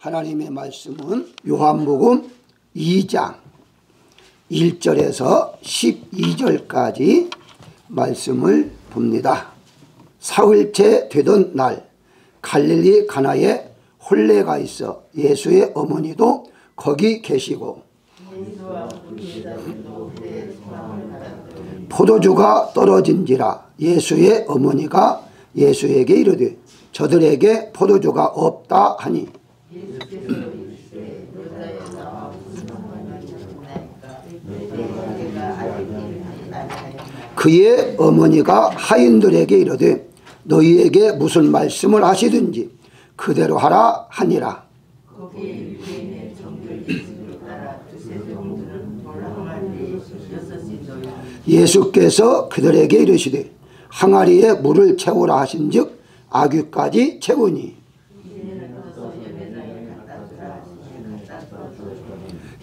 하나님의 말씀은 요한복음 2장 1절에서 12절까지 말씀을 봅니다. 사흘째 되던 날 갈릴리 가나에 혼례가 있어 예수의 어머니도 거기 계시고 포도주가 떨어진지라 예수의 어머니가 예수에게 이르되 저들에게 포도주가 없다 하니 그의 어머니가 하인들에게 이르되 너희에게 무슨 말씀을 하시든지 그대로 하라 하니라. 예수께서 그들에게 이르시되 항아리에 물을 채우라 하신즉 아귀까지 채우니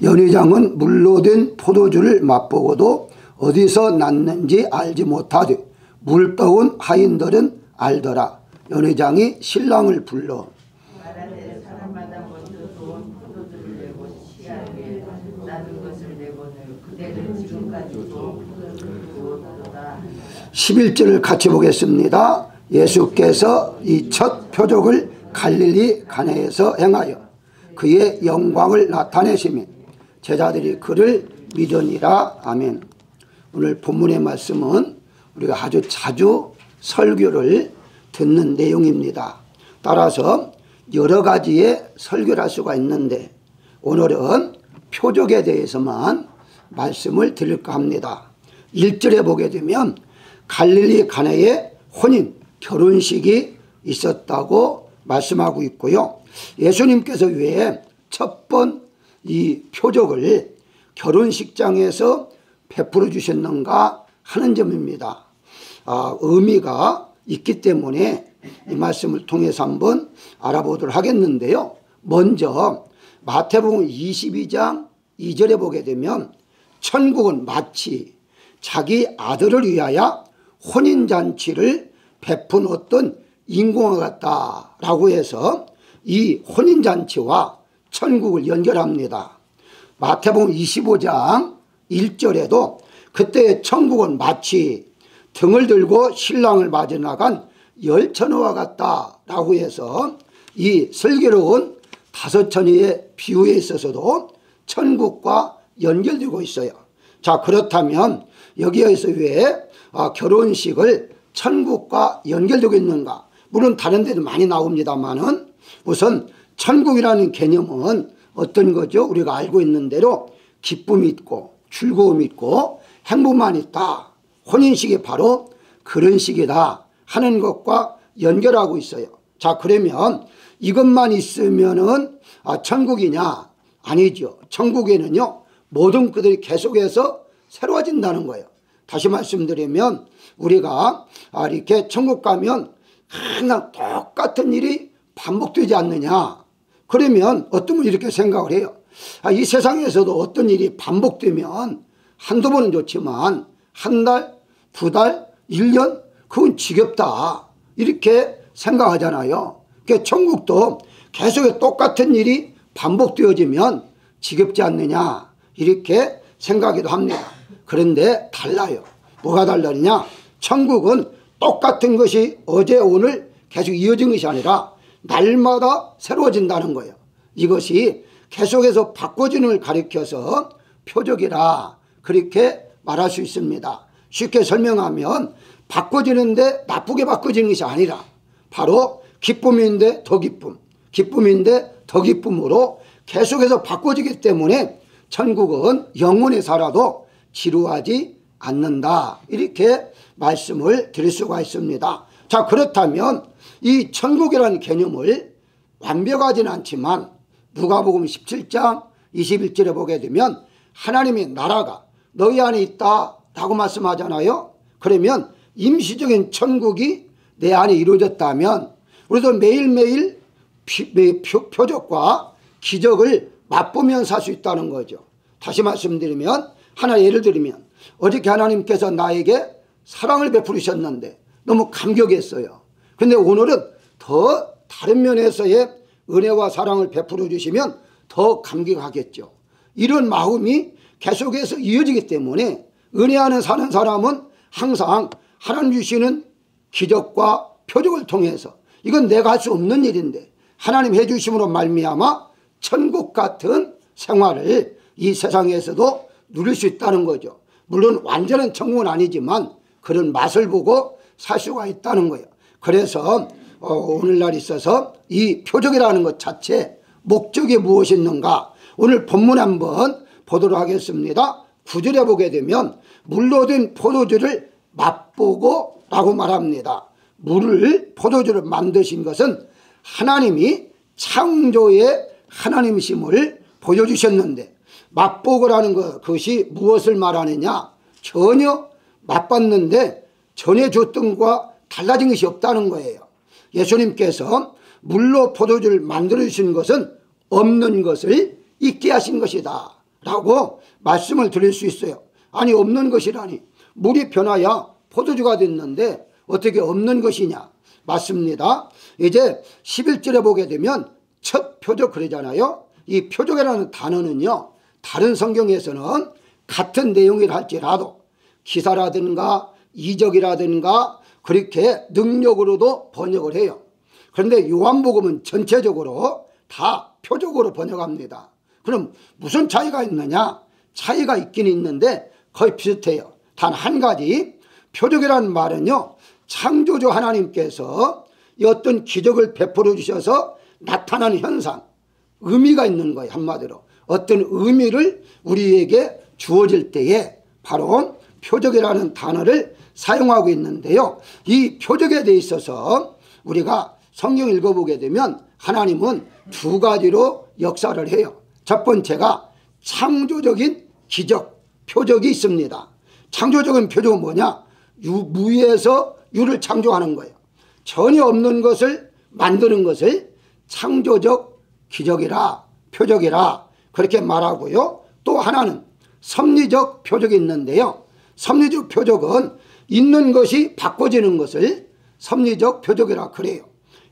연회장은 물로 된 포도주를 맛보고도 어디서 났는지 알지 못하되 물 떠온 하인들은 알더라. 연회장이 신랑을 불러 11절을 같이 보겠습니다. 예수께서 이 첫 표적을 갈릴리 가나에서 행하여 그의 영광을 나타내시며 제자들이 그를 믿으니라. 아멘. 오늘 본문의 말씀은 우리가 아주 자주 설교를 듣는 내용입니다. 따라서 여러 가지의 설교를 할 수가 있는데 오늘은 표적에 대해서만 말씀을 드릴까 합니다. 1절에 보게 되면 갈릴리 가나에 혼인 결혼식이 있었다고 말씀하고 있고요. 예수님께서 왜 첫 번 이 표적을 결혼식장에서 베풀어 주셨는가 하는 점입니다. 의미가 있기 때문에 이 말씀을 통해서 한번 알아보도록 하겠는데요. 먼저 마태복음 22장 2절에 보게 되면 천국은 마치 자기 아들을 위하여 혼인잔치를 베푼 어떤 인공화 같다라고 해서 이 혼인잔치와 천국을 연결합니다. 마태복음 25장 1절에도 그때 천국은 마치 등을 들고 신랑을 맞아 나간 열처녀와 같다라고 해서 이 슬기로운 다섯 처녀의 비유에 있어서도 천국과 연결되고 있어요. 자, 그렇다면 여기에서 왜 결혼식을 천국과 연결되고 있는가? 물론 다른 데도 많이 나옵니다만은 우선 천국이라는 개념은 어떤 거죠? 우리가 알고 있는 대로 기쁨이 있고 즐거움이 있고 행복만 있다. 혼인식이 바로 그런 식이다 하는 것과 연결하고 있어요. 자, 그러면 이것만 있으면은 천국이냐? 아니죠. 천국에는요 모든 것들이 계속해서 새로워진다는 거예요. 다시 말씀드리면 우리가 이렇게 천국 가면 항상 똑같은 일이 반복되지 않느냐? 그러면 어떤 분이 이렇게 생각을 해요. 이 세상에서도 어떤 일이 반복되면 한두 번은 좋지만 한 달, 두 달, 1년 그건 지겹다 이렇게 생각하잖아요. 그러니까 천국도 계속 똑같은 일이 반복되어지면 지겹지 않느냐 이렇게 생각하기도 합니다. 그런데 달라요. 뭐가 달라냐? 천국은 똑같은 것이 어제 오늘 계속 이어진 것이 아니라 날마다 새로워진다는 거예요. 이것이 계속해서 바꿔지는 걸 가리켜서 표적이라 그렇게 말할 수 있습니다. 쉽게 설명하면 바꿔지는데 나쁘게 바꿔지는 것이 아니라 바로 기쁨인데 더 기쁨, 기쁨인데 더 기쁨으로 계속해서 바꿔지기 때문에 천국은 영원히 살아도 지루하지 않는다 이렇게 말씀을 드릴 수가 있습니다. 자, 그렇다면 이 천국이라는 개념을 완벽하지는 않지만 누가복음 17장 21절에 보게 되면 하나님의 나라가 너희 안에 있다라고 말씀하잖아요. 그러면 임시적인 천국이 내 안에 이루어졌다면 우리도 매일매일 표적과 기적을 맛보면서 살 수 있다는 거죠. 다시 말씀드리면 하나 예를 들면 어저께 하나님께서 나에게 사랑을 베풀으셨는데 너무 감격했어요. 근데 오늘은 더 다른 면에서의 은혜와 사랑을 베풀어 주시면 더 감격하겠죠. 이런 마음이 계속해서 이어지기 때문에 은혜 안에 사는 사람은 항상 하나님 주시는 기적과 표적을 통해서, 이건 내가 할 수 없는 일인데 하나님 해주심으로 말미암아 천국 같은 생활을 이 세상에서도 누릴 수 있다는 거죠. 물론 완전한 천국은 아니지만 그런 맛을 보고 살 수가 있다는 거예요. 그래서 오늘날 있어서 이 표적이라는 것 자체 목적이 무엇이 있는가, 오늘 본문 한번 보도록 하겠습니다. 9절에 보게 되면 물로 된 포도주를 맛보고 라고 말합니다. 물을, 포도주를 만드신 것은 하나님이 창조의 하나님이심을 보여주셨는데, 맛보고라는 그것이 무엇을 말하느냐, 전혀 맛봤는데 전해줬던 것과 달라진 것이 없다는 거예요. 예수님께서 물로 포도주를 만들어 주신 것은 없는 것을 있게 하신 것이다 라고 말씀을 드릴 수 있어요. 아니, 없는 것이라니, 물이 변하여 포도주가 됐는데 어떻게 없는 것이냐. 맞습니다. 이제 11절에 보게 되면 첫 표적 그러잖아요. 이 표적이라는 단어는요, 다른 성경에서는 같은 내용이라 할지라도 기사라든가 이적이라든가 그렇게 능력으로도 번역을 해요. 그런데 요한복음은 전체적으로 다 표적으로 번역합니다. 그럼 무슨 차이가 있느냐? 차이가 있긴 있는데 거의 비슷해요. 단 한 가지, 표적이라는 말은요, 창조주 하나님께서 이 어떤 기적을 베풀어 주셔서 나타나는 현상, 의미가 있는 거예요. 한마디로 어떤 의미를 우리에게 주어질 때에 바로 표적이라는 단어를 사용하고 있는데요, 이 표적에 대해 있어서 우리가 성경 읽어보게 되면 하나님은 두 가지로 역사를 해요. 첫 번째가 창조적인 기적, 표적이 있습니다. 창조적인 표적은 뭐냐? 무에서 유를 창조하는 거예요. 전혀 없는 것을 만드는 것을 창조적 기적이라, 표적이라 그렇게 말하고요. 또 하나는 섭리적 표적이 있는데요, 섭리적 표적은 있는 것이 바꿔지는 것을 섭리적 표적이라 그래요.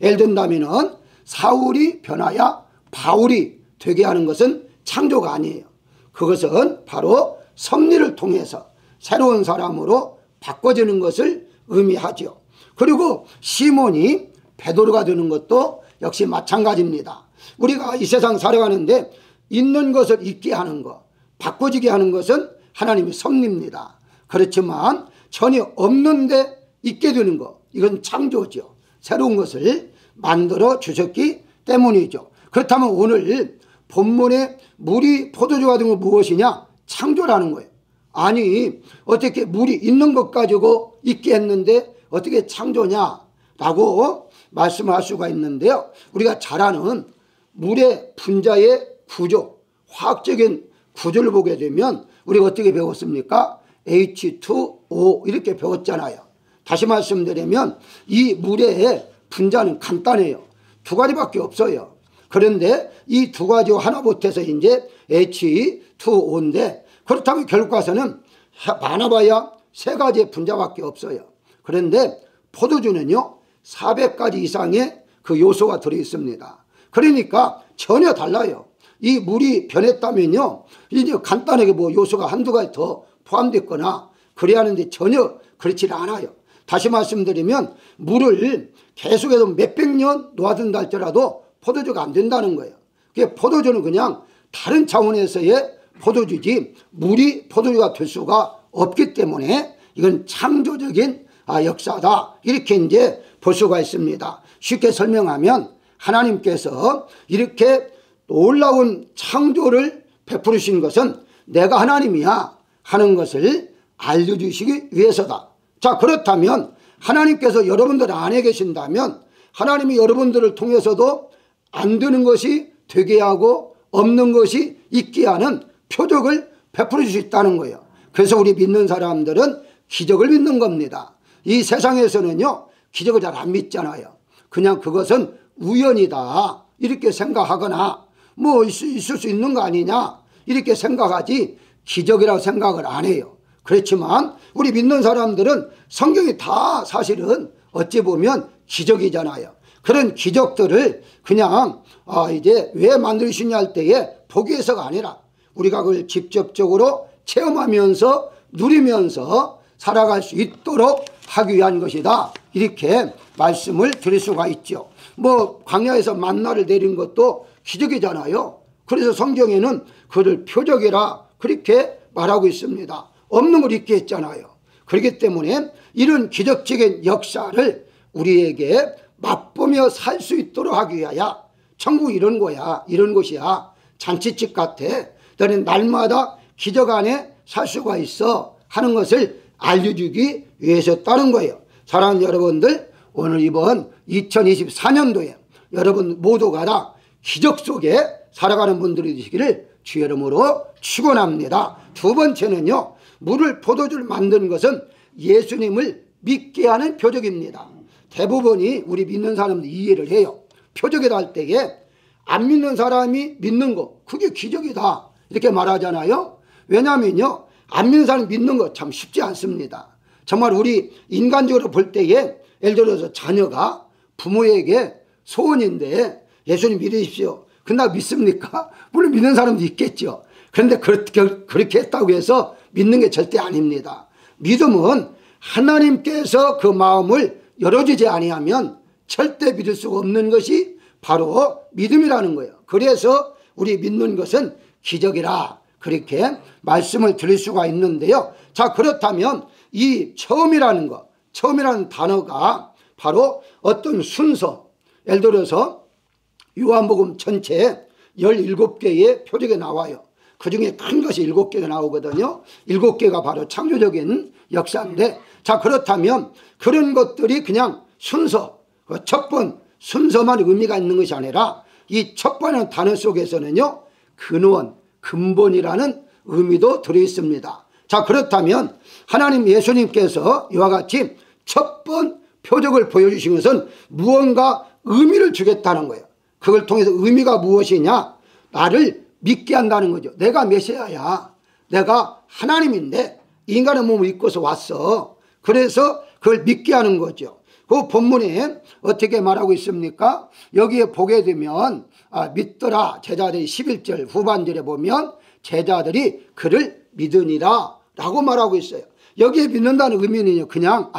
예를 든다면 사울이 변하여 바울이 되게 하는 것은 창조가 아니에요. 그것은 바로 섭리를 통해서 새로운 사람으로 바꿔지는 것을 의미하죠. 그리고 시몬이 베드로가 되는 것도 역시 마찬가지입니다. 우리가 이 세상 살아가는데 있는 것을 있게 하는 것, 바꿔지게 하는 것은 하나님의 섭리입니다. 그렇지만 전혀 없는데 있게 되는 것, 이건 창조죠. 새로운 것을 만들어 주셨기 때문이죠. 그렇다면 오늘 본문에 물이 포도주가 된 건 무엇이냐? 창조라는 거예요. 아니, 어떻게 물이 있는 것 가지고 있게 했는데 어떻게 창조냐라고 말씀할 수가 있는데요, 우리가 잘 아는 물의 분자의 구조, 화학적인 구조를 보게 되면 우리가 어떻게 배웠습니까? H2O 이렇게 배웠잖아요. 다시 말씀드리면 이 물의 분자는 간단해요. 두 가지밖에 없어요. 그런데 이 두 가지 하나 못해서 이제 H2O인데, 그렇다면 결과서는 많아봐야 세 가지의 분자밖에 없어요. 그런데 포도주는요 400가지 이상의 그 요소가 들어있습니다. 그러니까 전혀 달라요. 이 물이 변했다면요, 이제 간단하게 뭐 요소가 한두 가지 더 포함됐거나 그래야 하는데 전혀 그렇지 않아요. 다시 말씀드리면 물을 계속해서 몇백 년 놓아둔다 할지라도 포도주가 안 된다는 거예요. 포도주는 그냥 다른 차원에서의 포도주지 물이 포도주가 될 수가 없기 때문에 이건 창조적인 역사다, 이렇게 이제 볼 수가 있습니다. 쉽게 설명하면 하나님께서 이렇게 놀라운 창조를 베푸신 것은 내가 하나님이야 하는 것을 알려주시기 위해서다. 자, 그렇다면 하나님께서 여러분들 안에 계신다면 하나님이 여러분들을 통해서도 안 되는 것이 되게 하고 없는 것이 있게 하는 표적을 베풀어 줄 수 있다는 거예요. 그래서 우리 믿는 사람들은 기적을 믿는 겁니다. 이 세상에서는요 기적을 잘 안 믿잖아요. 그냥 그것은 우연이다 이렇게 생각하거나 뭐 있을 수 있는 거 아니냐 이렇게 생각하지 기적이라고 생각을 안 해요. 그렇지만 우리 믿는 사람들은 성경이 다 사실은 어찌 보면 기적이잖아요. 그런 기적들을 그냥 이제 왜 만들시냐 할 때에 보기 위해서가 아니라 우리가 그걸 직접적으로 체험하면서 누리면서 살아갈 수 있도록 하기 위한 것이다, 이렇게 말씀을 드릴 수가 있죠. 뭐 광야에서 만나를 내린 것도 기적이잖아요. 그래서 성경에는 그를 표적이라 그렇게 말하고 있습니다. 없는 걸 있게 했잖아요. 그렇기 때문에 이런 기적적인 역사를 우리에게 맛보며 살 수 있도록 하기 위하여 천국 이런 거야, 이런 곳이야, 잔치집 같아, 너는 날마다 기적 안에 살 수가 있어 하는 것을 알려주기 위해서였다는 거예요. 사랑하는 여러분들, 오늘 이번 2024년도에 여러분 모두가 다 기적 속에 살아가는 분들이 되시기를 주의 이름으로 축원합니다. 두 번째는요, 물을 포도주를 만드는 것은 예수님을 믿게 하는 표적입니다. 대부분이 우리 믿는 사람들 이해를 해요. 표적이다 할 때에 안 믿는 사람이 믿는 거, 그게 기적이다 이렇게 말하잖아요. 왜냐하면요, 안 믿는 사람이 믿는 거 참 쉽지 않습니다. 정말 우리 인간적으로 볼 때에 예를 들어서 자녀가 부모에게 소원인데 예수님 믿으십시오. 근데 믿습니까? 물론 믿는 사람도 있겠죠. 그런데 그렇게 했다고 해서 믿는 게 절대 아닙니다. 믿음은 하나님께서 그 마음을 열어주지 아니하면 절대 믿을 수가 없는 것이 바로 믿음이라는 거예요. 그래서 우리 믿는 것은 기적이라 그렇게 말씀을 드릴 수가 있는데요. 자, 그렇다면 이 처음이라는 것, 처음이라는 단어가 바로 어떤 순서, 예를 들어서 요한복음 전체 17개의 표적이 나와요. 그 중에 큰 것이 7개가 나오거든요. 7개가 바로 창조적인 역사인데, 자, 그렇다면 그런 것들이 그냥 순서, 그 첫 번 순서만 의미가 있는 것이 아니라 이 첫 번의 단어 속에서는요, 근원, 근본이라는 의미도 들어있습니다. 자, 그렇다면 하나님 예수님께서 이와 같이 첫 번 표적을 보여주신 것은 무언가 의미를 주겠다는 거예요. 그걸 통해서 의미가 무엇이냐? 나를 믿게 한다는 거죠. 내가 메시아야, 내가 하나님인데 인간의 몸을 입고서 왔어. 그래서 그걸 믿게 하는 거죠. 그 본문에 어떻게 말하고 있습니까? 여기에 보게 되면 믿더라 제자들이 11절 후반절에 보면 제자들이 그를 믿으니라 라고 말하고 있어요. 여기에 믿는다는 의미는요, 그냥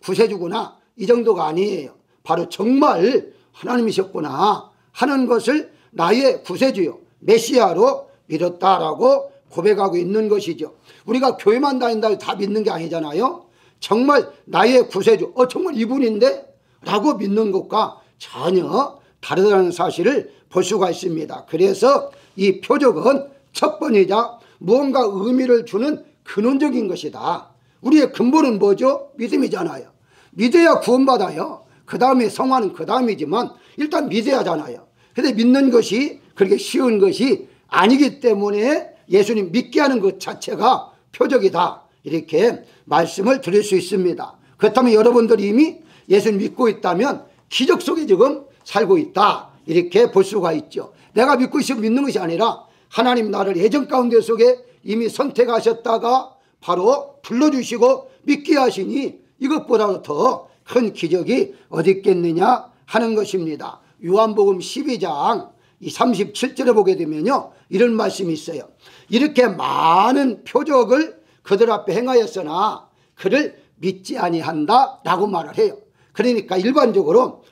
구세주구나 이 정도가 아니에요. 바로 정말 하나님이셨구나 하는 것을 나의 구세주요 메시아로 믿었다라고 고백하고 있는 것이죠. 우리가 교회만 다닌다고 다 믿는 게 아니잖아요. 정말 나의 구세주, 정말 이분인데? 라고 믿는 것과 전혀 다르다는 사실을 볼 수가 있습니다. 그래서 이 표적은 첫 번이자 무언가 의미를 주는 근원적인 것이다. 우리의 근본은 뭐죠? 믿음이잖아요. 믿어야 구원받아요. 그 다음에 성화는 그 다음이지만 일단 믿어야 하잖아요. 근데 믿는 것이 그렇게 쉬운 것이 아니기 때문에 예수님 믿게 하는 것 자체가 표적이다, 이렇게 말씀을 드릴 수 있습니다. 그렇다면 여러분들이 이미 예수님 믿고 있다면 기적 속에 지금 살고 있다, 이렇게 볼 수가 있죠. 내가 믿고 있으면 믿는 것이 아니라 하나님 나를 예정 가운데 속에 이미 선택하셨다가 바로 불러주시고 믿게 하시니 이것보다도 더 큰 기적이 어디 있겠느냐 하는 것입니다. 요한복음 12장 37절에 보게 되면요, 이런 말씀이 있어요. 이렇게 많은 표적을 그들 앞에 행하였으나 그를 믿지 아니한다 라고 말을 해요. 그러니까 일반적으로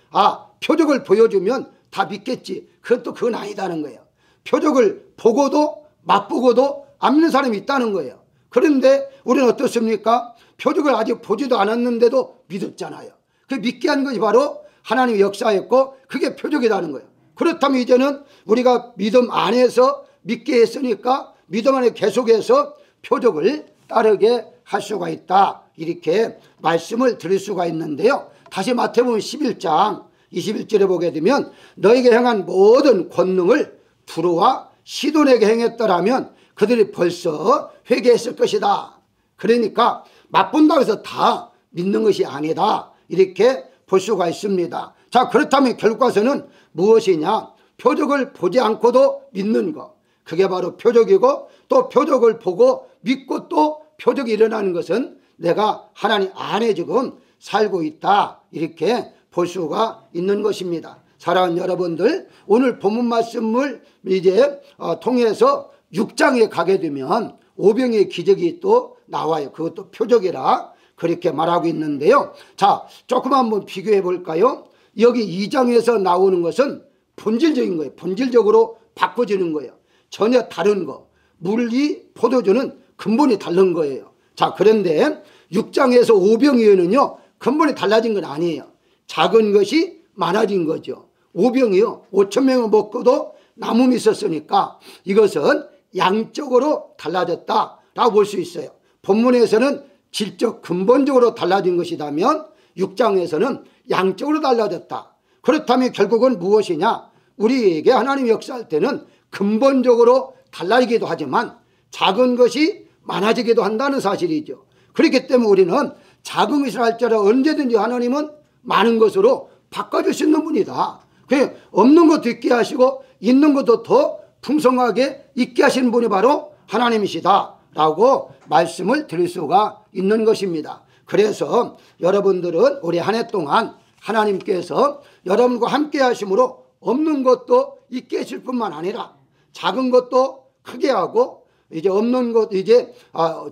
표적을 보여주면 다 믿겠지, 그건 아니다는 거예요. 표적을 보고도 맛보고도 안 믿는 사람이 있다는 거예요. 그런데 우리는 어떻습니까? 표적을 아직 보지도 않았는데도 믿었잖아요. 그 믿게 한 것이 바로 하나님의 역사였고 그게 표적이라는 거예요. 그렇다면 이제는 우리가 믿음 안에서 믿게 했으니까 믿음 안에 계속해서 표적을 따르게 할 수가 있다, 이렇게 말씀을 드릴 수가 있는데요. 다시 마태복음 11장 21절에 보게 되면 너에게 행한 모든 권능을 두루와 시돈에게 행했더라면 그들이 벌써 회개했을 것이다. 그러니까 맛본다고 해서 다 믿는 것이 아니다, 이렇게 볼 수가 있습니다. 자, 그렇다면 결과서는 무엇이냐? 표적을 보지 않고도 믿는 것, 그게 바로 표적이고, 또 표적을 보고 믿고 또 표적이 일어나는 것은 내가 하나님 안에 지금 살고 있다, 이렇게 볼 수가 있는 것입니다. 사랑하는 여러분들, 오늘 본문 말씀을 이제 통해서 6장에 가게 되면 오병이의 기적이 또 나와요. 그것도 표적이라 그렇게 말하고 있는데요. 자, 조금 한번 비교해 볼까요? 여기 2장에서 나오는 것은 본질적인 거예요. 본질적으로 바꿔지는 거예요. 전혀 다른 거. 물리, 포도주는 근본이 다른 거예요. 자, 그런데 6장에서 오병이어는요, 근본이 달라진 건 아니에요. 작은 것이 많아진 거죠. 오병이요, 5,000명을 먹고도 남음이 있었으니까 이것은 양적으로 달라졌다라고 볼 수 있어요. 본문에서는 질적 근본적으로 달라진 것이라면 6장에서는 양적으로 달라졌다. 그렇다면 결국은 무엇이냐? 우리에게 하나님이 역사할 때는 근본적으로 달라지기도 하지만 작은 것이 많아지기도 한다는 사실이죠. 그렇기 때문에 우리는 작은 것을 할지라도 언제든지 하나님은 많은 것으로 바꿔줄 수 있는 분이다. 그래, 없는 것도 있게 하시고 있는 것도 더 풍성하게 있게 하시는 분이 바로 하나님이시다 라고 말씀을 드릴 수가 있는 것입니다. 그래서 여러분들은 올해 한 해 동안 하나님께서 여러분과 함께 하심으로 없는 것도 있게 하실 뿐만 아니라 작은 것도 크게 하고 이제 없는 것, 이제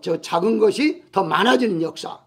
저 작은 것이 더 많아지는 역사,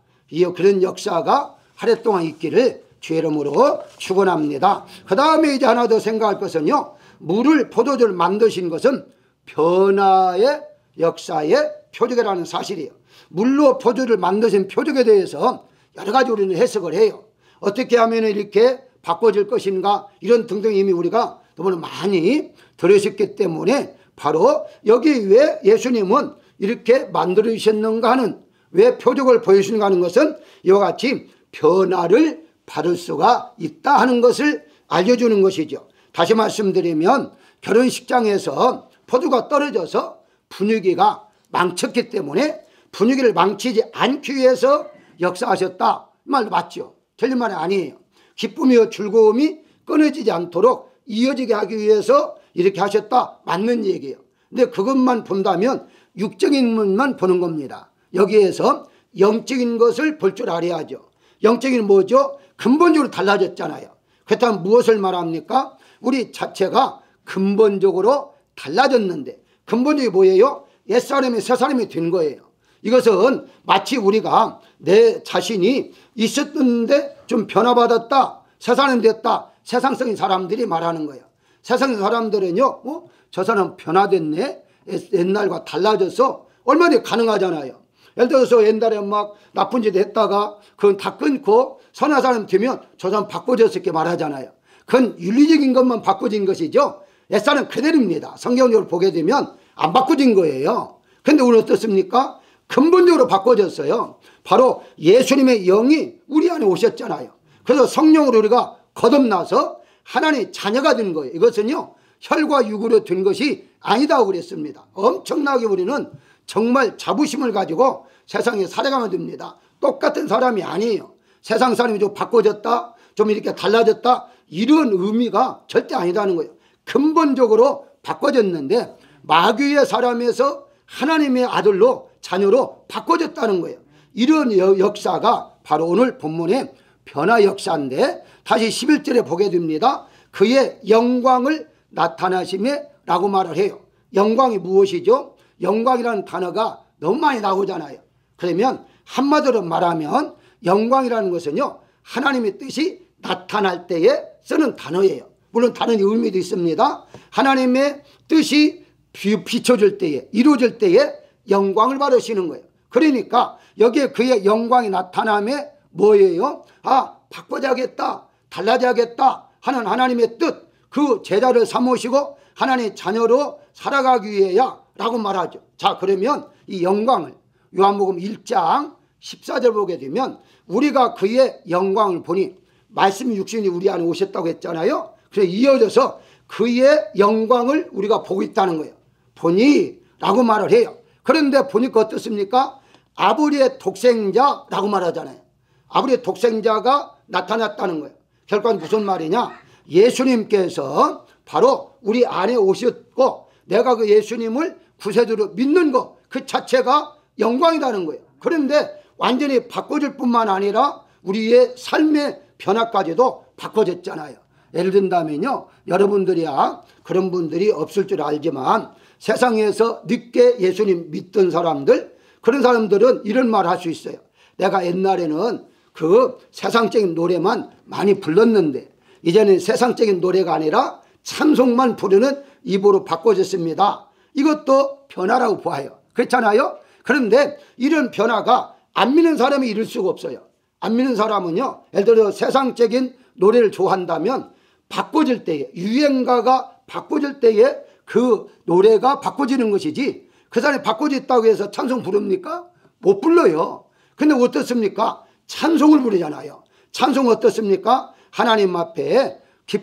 그런 역사가 한 해 동안 있기를 주의 이름으로 축원합니다. 그 다음에 이제 하나 더 생각할 것은요, 물을 포도주를 만드신 것은 변화의 역사의 표적이라는 사실이에요. 물로 포도주를 만드신 표적에 대해서 여러 가지 우리는 해석을 해요. 어떻게 하면 이렇게 바꿔질 것인가, 이런 등등 이미 우리가 너무 많이 들으셨기 때문에 바로 여기 왜 예수님은 이렇게 만들어주셨는가 하는, 왜 표적을 보여주시는가 하는 것은 이와 같이 변화를 받을 수가 있다 하는 것을 알려주는 것이죠. 다시 말씀드리면 결혼식장에서 포도가 떨어져서 분위기가 망쳤기 때문에 분위기를 망치지 않기 위해서 역사하셨다, 이 말도 맞죠. 틀린 말이 아니에요. 기쁨이와 즐거움이 끊어지지 않도록 이어지게 하기 위해서 이렇게 하셨다, 맞는 얘기예요. 근데 그것만 본다면 육적인 것만 보는 겁니다. 여기에서 영적인 것을 볼 줄 알아야죠. 영적인 뭐죠? 근본적으로 달라졌잖아요. 그렇다면 무엇을 말합니까? 우리 자체가 근본적으로 달라졌는데, 근본적이 뭐예요? 옛사람이 새사람이 된 거예요. 이것은 마치 우리가 내 자신이 있었는데 좀 변화받았다, 새사람이 됐다, 세상적인 사람들이 말하는 거예요. 세상 사람들은요, 저 사람 변화됐네, 옛날과 달라져서 얼마나 가능하잖아요. 예를 들어서 옛날에 막 나쁜 짓 했다가 그건 다 끊고 선한 사람 되면 저 사람 바꿔졌을 게 말하잖아요. 그건 윤리적인 것만 바꿔진 것이죠. 옛사람 그대로입니다. 성경적으로 보게 되면 안 바꿔진 거예요. 그런데 오늘 어떻습니까? 근본적으로 바꿔졌어요. 바로 예수님의 영이 우리 안에 오셨잖아요. 그래서 성령으로 우리가 거듭나서 하나님의 자녀가 된 거예요. 이것은요, 혈과 육으로 된 것이 아니다고 그랬습니다. 엄청나게 우리는 정말 자부심을 가지고 세상에 살아가면 됩니다. 똑같은 사람이 아니에요. 세상 사람이 좀 바꿔졌다, 좀 이렇게 달라졌다, 이런 의미가 절대 아니다는 거예요. 근본적으로 바꿔졌는데 마귀의 사람에서 하나님의 아들로, 자녀로 바꿔졌다는 거예요. 이런 역사가 바로 오늘 본문의 변화 역사인데, 다시 11절에 보게 됩니다. 그의 영광을 나타나심에 라고 말을 해요. 영광이 무엇이죠? 영광이라는 단어가 너무 많이 나오잖아요. 그러면 한마디로 말하면 영광이라는 것은요, 하나님의 뜻이 나타날 때에 쓰는 단어예요. 물론 다른 의미도 있습니다. 하나님의 뜻이 비춰질 때에, 이루어질 때에 영광을 받으시는 거예요. 그러니까 여기에 그의 영광이 나타남에 뭐예요? 바꿔야겠다, 달라져야겠다 하는 하나님의 뜻, 그 제자를 삼으시고 하나님의 자녀로 살아가기 위해야 라고 말하죠. 자, 그러면 이 영광을 요한복음 1장 14절 보게 되면 우리가 그의 영광을 보니, 말씀이 육신이 우리 안에 오셨다고 했잖아요. 그래서 이어져서 그의 영광을 우리가 보고 있다는 거예요. 보니 라고 말을 해요. 그런데 보니까 어떻습니까? 아버지의 독생자라고 말하잖아요. 아버지의 독생자가 나타났다는 거예요. 결과는 무슨 말이냐? 예수님께서 바로 우리 안에 오셨고 내가 그 예수님을 구세주로 믿는 것 그 자체가 영광이라는 거예요. 그런데 완전히 바꿔줄 뿐만 아니라 우리의 삶의 변화까지도 바꿔졌잖아요. 예를 든다면요, 여러분들이야 그런 분들이 없을 줄 알지만 세상에서 늦게 예수님 믿던 사람들, 그런 사람들은 이런 말 할 수 있어요. 내가 옛날에는 그 세상적인 노래만 많이 불렀는데 이제는 세상적인 노래가 아니라 찬송만 부르는 입으로 바꿔졌습니다. 이것도 변화라고 봐요. 그렇잖아요. 그런데 이런 변화가 안 믿는 사람이 이룰 수가 없어요. 안 믿는 사람은요, 예를 들어 세상적인 노래를 좋아한다면 바꿔질 때에, 유행가가 바꿔질 때에 그 노래가 바꿔지는 것이지, 그 사람이 바꿔졌다고 해서 찬송 부릅니까? 못 불러요. 근데 어떻습니까? 찬송을 부르잖아요. 찬송 어떻습니까? 하나님 앞에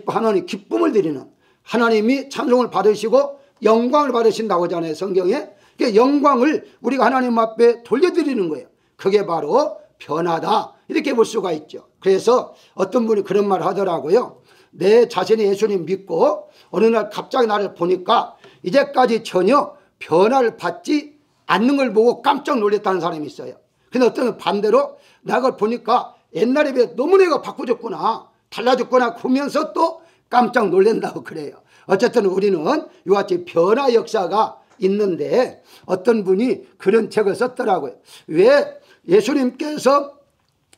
하나님 기쁨을 드리는, 하나님이 찬송을 받으시고 영광을 받으신다고 하잖아요, 성경에. 영광을 우리가 하나님 앞에 돌려드리는 거예요. 그게 바로 변화다, 이렇게 볼 수가 있죠. 그래서 어떤 분이 그런 말을 하더라고요. 내 자신이 예수님 믿고 어느 날 갑자기 나를 보니까 이제까지 전혀 변화를 받지 않는 걸 보고 깜짝 놀랐다는 사람이 있어요. 근데 어떤 반대로 내가 보니까 옛날에 비해 너무 내가 바꿔졌구나, 달라졌구나 보면서 또 깜짝 놀란다고 그래요. 어쨌든 우리는 이와 같이 변화 역사가 있는데, 어떤 분이 그런 책을 썼더라고요. 왜 예수님께서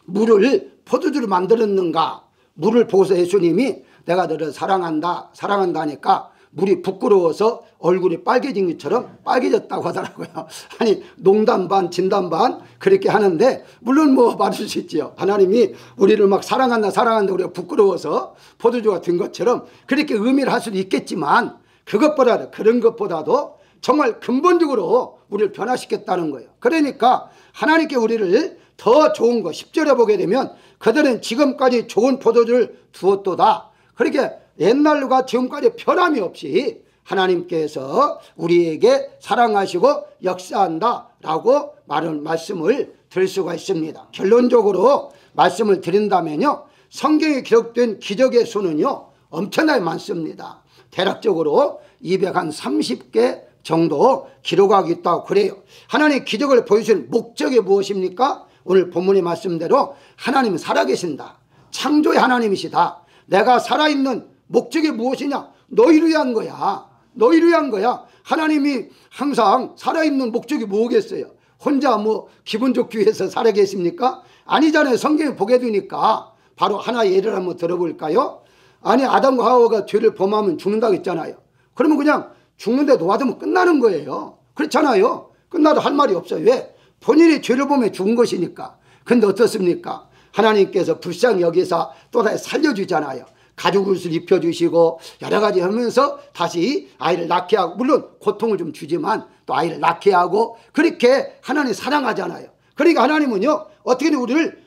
물을 포도주로 만들었는가? 물을 보고서 예수님이 내가 너를 사랑한다, 사랑한다니까 물이 부끄러워서 얼굴이 빨개진 것처럼 빨개졌다고 하더라고요. 아니, 농담 반 진담 반 그렇게 하는데, 물론 뭐 맞을 수 있죠. 하나님이 우리를 막 사랑한다 사랑한다 우리가 부끄러워서 포도주가 된 것처럼 그렇게 의미를 할 수도 있겠지만, 그런 것보다도 정말 근본적으로 우리를 변화시켰다는 거예요. 그러니까 하나님께 우리를 더 좋은 거, 10절에 보게 되면 그들은 지금까지 좋은 포도주를 두었도다. 그렇게 옛날과 지금까지 변함이 없이 하나님께서 우리에게 사랑하시고 역사한다라고 말씀을 드릴 수가 있습니다. 결론적으로 말씀을 드린다면요, 성경에 기록된 기적의 수는요 엄청나게 많습니다. 대략적으로 230개 정도 기록하고 있다고 그래요. 하나님 기적을 보여주신 목적이 무엇입니까? 오늘 본문의 말씀대로 하나님은 살아계신다, 창조의 하나님이시다. 내가 살아있는 목적이 무엇이냐? 너희를 위한 거야. 너희를 위한 거야. 하나님이 항상 살아있는 목적이 뭐겠어요? 혼자 뭐 기분 좋기 위해서 살아계십니까? 아니잖아요. 성경에 보게 되니까. 바로 하나의 예를 한번 들어볼까요? 아니, 아담과 하와가 죄를 범하면 죽는다고 했잖아요. 그러면 그냥 죽는데 놓아두면 끝나는 거예요. 그렇잖아요. 끝나도 할 말이 없어요. 왜? 본인이 죄를 범해 죽은 것이니까. 근데 어떻습니까? 하나님께서 불쌍히 여기서 또다시 살려주잖아요. 가죽옷을 입혀주시고 여러 가지 하면서 다시 아이를 낳게 하고, 물론 고통을 좀 주지만 또 아이를 낳게 하고, 그렇게 하나님 사랑하잖아요. 그러니까 하나님은요 어떻게든 우리를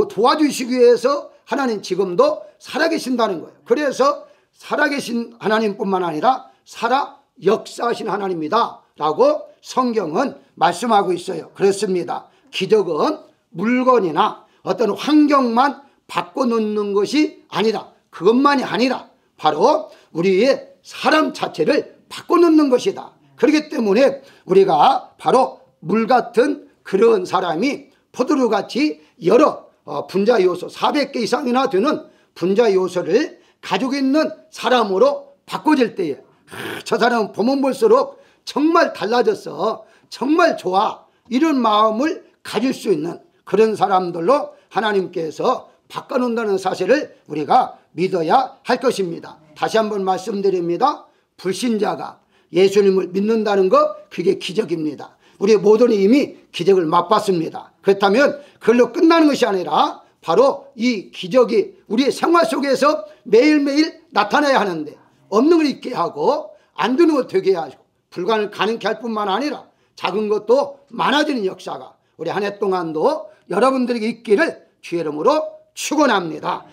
도와주시기 위해서 하나님 지금도 살아계신다는 거예요. 그래서 살아계신 하나님뿐만 아니라 살아 역사하신 하나님이다 라고 성경은 말씀하고 있어요. 그렇습니다. 기적은 물건이나 어떤 환경만 바꿔놓는 것이 아니라, 그것만이 아니라 바로 우리의 사람 자체를 바꿔놓는 것이다. 그렇기 때문에 우리가 바로 물 같은 그런 사람이 포도주같이 여러 분자 요소 400개 이상이나 되는 분자 요소를 가지고 있는 사람으로 바꿔질 때에 저 사람은 보면 볼수록 정말 달라졌어, 정말 좋아, 이런 마음을 가질 수 있는 그런 사람들로 하나님께서 바꿔놓는다는 사실을 우리가 믿어야 할 것입니다. 다시 한번 말씀드립니다. 불신자가 예수님을 믿는다는 것, 그게 기적입니다. 우리 모두는 이미 기적을 맛봤습니다. 그렇다면 그걸로 끝나는 것이 아니라 바로 이 기적이 우리의 생활 속에서 매일매일 나타나야 하는데, 없는 걸 있게 하고 안 되는 걸 되게 하고 불가능을 가능케 할 뿐만 아니라 작은 것도 많아지는 역사가 우리 한 해 동안도 여러분들에게 있기를 주의 이름으로 축원합니다.